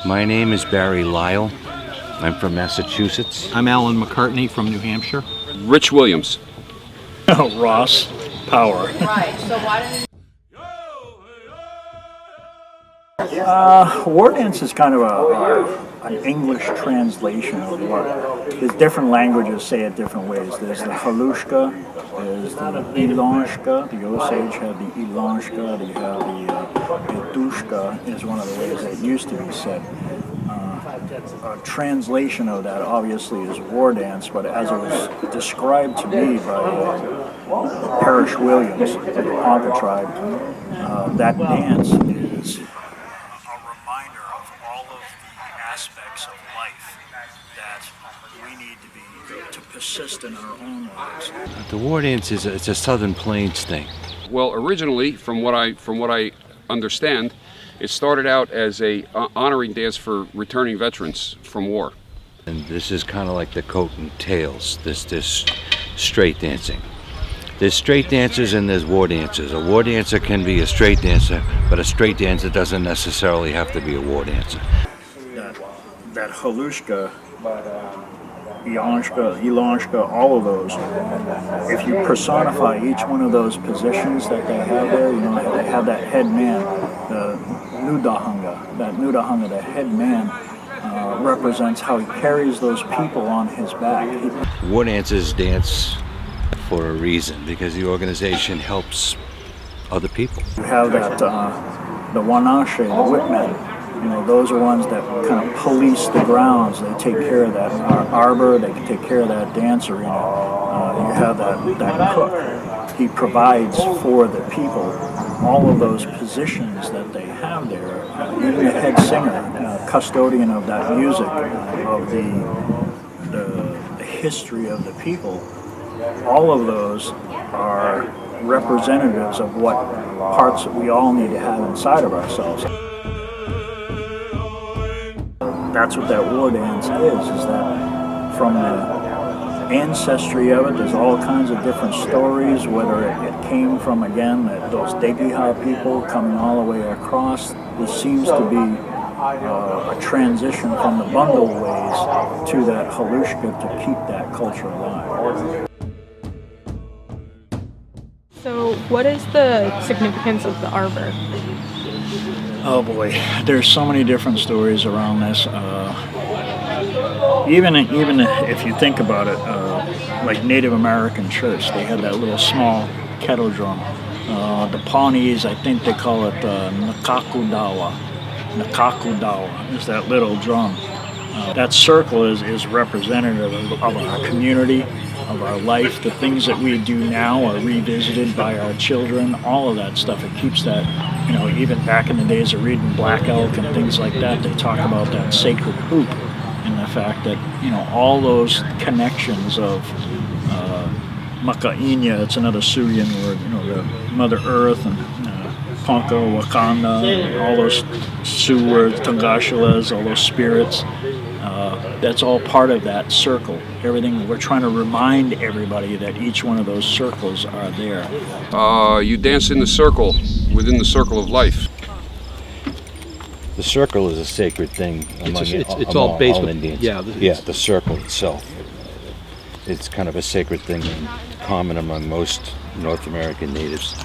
My name is Barry Lyle. I'm from Massachusetts. I'm Alan McCartney from New Hampshire. Rich Williams. Ross Power. Right, so why didn't War dance is kind of an English translation of what. There's different languages say it different ways. There's the Hethuska, there's the Ilonshka. The Osage had the Ilonshka. You have the Hethuska is one of the ways that used to be said. A translation of that obviously is war dance, but as it was described to me by Parrish Williams of the Ponca tribe, that dance is a reminder of all of the aspects of life that we need to persist in our own lives. The war dance it's a Southern Plains thing. Well, originally, from what I understand, it started out as a honoring dance for returning veterans from war. And this is kind of like the coat and tails, this straight dancing. There's straight dancers and there's war dancers. A war dancer can be a straight dancer, but a straight dancer doesn't necessarily have to be a war dancer. That Halushka, Ilonshka, all of those, if you personify each one of those positions that they have there, you know, they have that head man, the Nudahanga, the head man represents how he carries those people on his back. War dancers dance for a reason, because the organization helps other people. You have that, the Wanashe, the Whitmen, you know, those are ones that kind of police the grounds. They take care of that arbor, they can take care of that dance arena. You have that cook. He provides for the people all of those positions that they have there. Even the head singer, custodian of that music, of the history of the people, all of those are representatives of what parts that we all need to have inside of ourselves. That's what that war dance is that from the ancestry of it, there's all kinds of different stories, whether it came from, again, those Degiha people coming all the way across. This seems to be a transition from the bundle ways to that Halushka to keep that culture alive. So what is the significance of the arbor? Oh boy, there's so many different stories around this. Even if you think about it, like Native American church, they had that little small kettle drum. The Pawnees, I think they call it Nakakudawa. Nakakudawa is that little drum. That circle is representative of our community, of our life. The things that we do now are revisited by our children, all of that stuff. It keeps that, you know, even back in the days of reading Black Elk and things like that, they talk about that sacred hoop and the fact that, you know, all those connections of Makainya, it's another Suyan word, you know, the Mother Earth and Ponca, Wakanda, and all those Sioux words, Tungashilas, all those spirits. That's all part of that circle. Everything, we're trying to remind everybody that each one of those circles are there. You dance in the circle, within the circle of life. The circle is a sacred thing It's all based on Indians. yeah. The circle itself. It's kind of a sacred thing, common among most North American natives.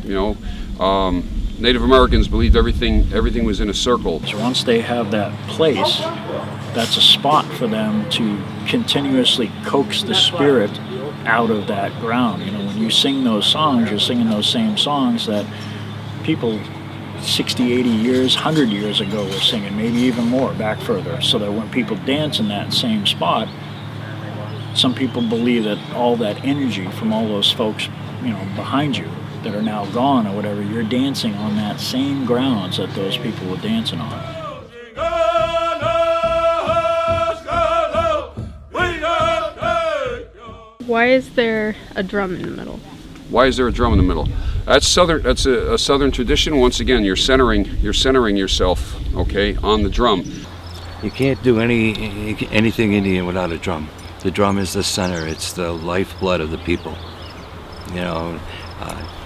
You know, Native Americans believed everything was in a circle. So once they have that place, that's a spot for them to continuously coax the spirit out of that ground. You know, when you sing those songs, you're singing those same songs that people 60, 80 years, 100 years ago were singing, maybe even more, back further. So that when people dance in that same spot, some people believe that all that energy from all those folks, you know, behind you that are now gone or whatever, you're dancing on that same grounds that those people were dancing on. Why is there a drum in the middle? Why is there a drum in the middle? That's southern. That's a southern tradition. Once again, you're centering yourself, okay, on the drum. You can't do anything Indian without a drum. The drum is the center. It's the lifeblood of the people. You know,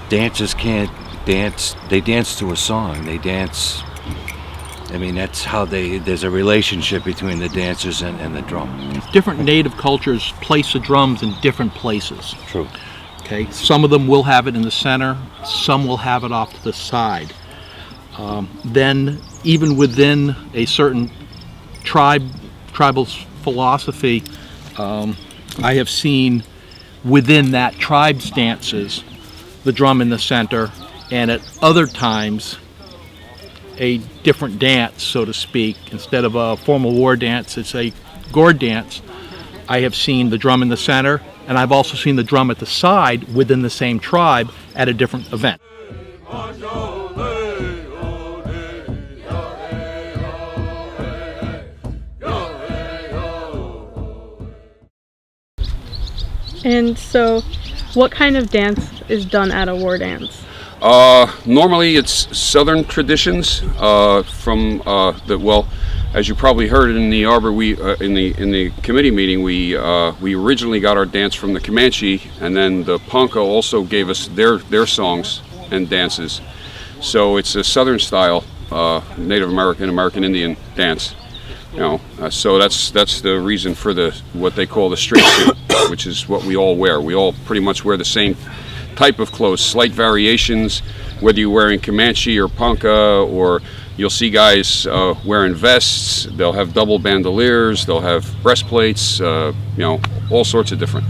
dancers can't dance. They dance to a song. They dance I mean, that's how there's a relationship between the dancers and the drum. Different native cultures place the drums in different places. True. Okay, some of them will have it in the center, some will have it off to the side. Then, even within a certain tribal philosophy, I have seen within that tribe's dances the drum in the center, and at other times a different dance, so to speak. Instead of a formal war dance, it's a gourd dance. I have seen the drum in the center, and I've also seen the drum at the side within the same tribe at a different event. And so, what kind of dance is done at a war dance? Normally it's Southern traditions from well, as you probably heard in the arbor, in the committee meeting, we originally got our dance from the Comanche, and then the Ponca also gave us their songs and dances. So it's a Southern style Native American Indian dance. You know, so that's the reason for what they call the straight suit, which is what we all wear. We all pretty much wear the same type of clothes, slight variations, whether you're wearing Comanche or Ponca, or you'll see guys wearing vests. They'll have double bandoliers, they'll have breastplates, you know, all sorts of different.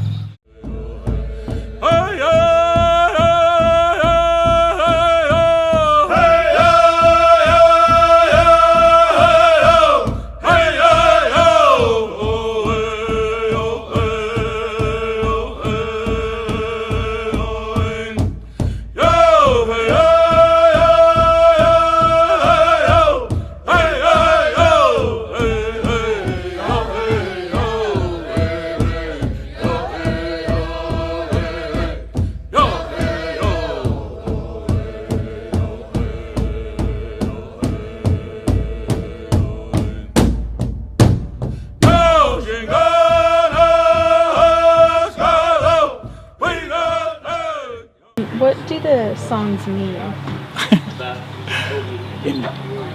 What do the songs mean?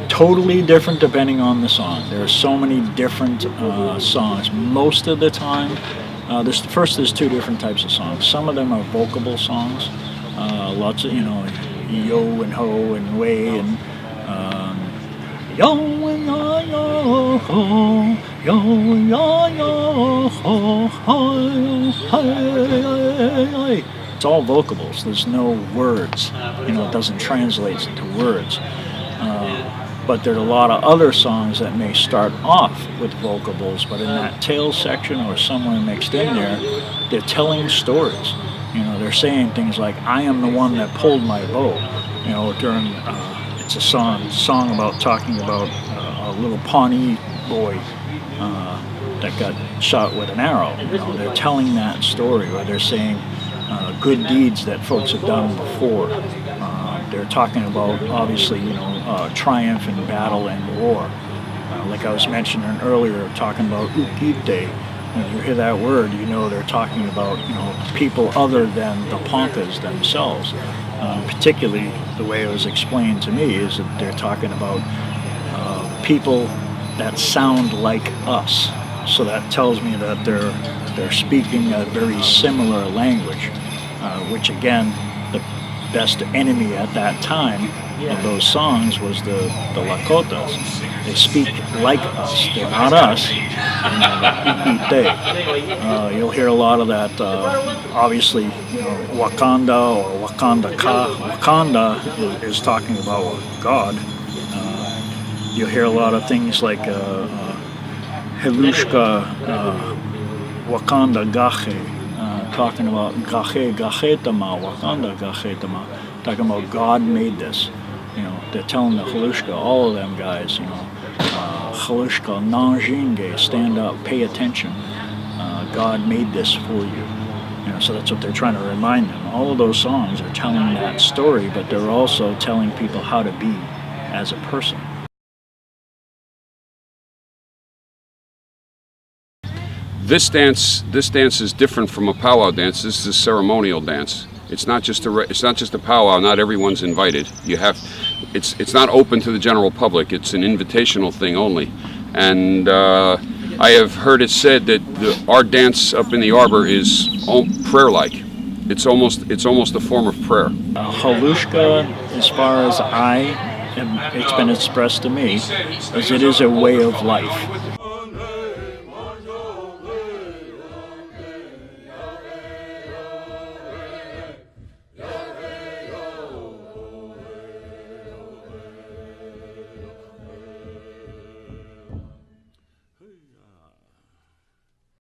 Totally different depending on the song. There are so many different songs. Most of the time, there's two different types of songs. Some of them are vocable songs. Lots of, yo and ho and way and yo and yo ho, yo and yo ho, ho. It's all vocables. There's no words. It doesn't translate into words. But there are a lot of other songs that may start off with vocables, but in that tail section or somewhere mixed in there, they're telling stories. They're saying things like, I am the one that pulled my bow. During, it's a song about talking about a little Pawnee boy that got shot with an arrow. They're telling that story, or they're saying good deeds that folks have done before. They're talking about, obviously, triumph in battle and war. Like I was mentioning earlier, talking about ukite. When you hear that word, they're talking about, people other than the Poncas themselves. Particularly, the way it was explained to me is that they're talking about people that sound like us. So that tells me that they're speaking a very similar language, which again, the best enemy at that time of those songs was the Lakotas. They speak like us. They're not us. You'll hear a lot of that. Obviously, Wakanda or Wakanda Ka. Wakanda is talking about God. You'll hear a lot of things like Hethuska, Wakanda Gache. Talking about Gachetama, Wakanda Gachetama, talking about God made this. They're telling the Hethuska, all of them guys, Hethuska, Nanjinge, stand up, pay attention. God made this for you. So that's what they're trying to remind them. All of those songs are telling that story, but they're also telling people how to be as a person. This dance is different from a powwow dance. This is a ceremonial dance. It's not just it's not just a powwow. Not everyone's invited. It's not open to the general public. It's an invitational thing only. And I have heard it said that our dance up in the arbor is prayer-like. It's almost a form of prayer. Hethuska, as far as it's been expressed to me, is it is a way of life.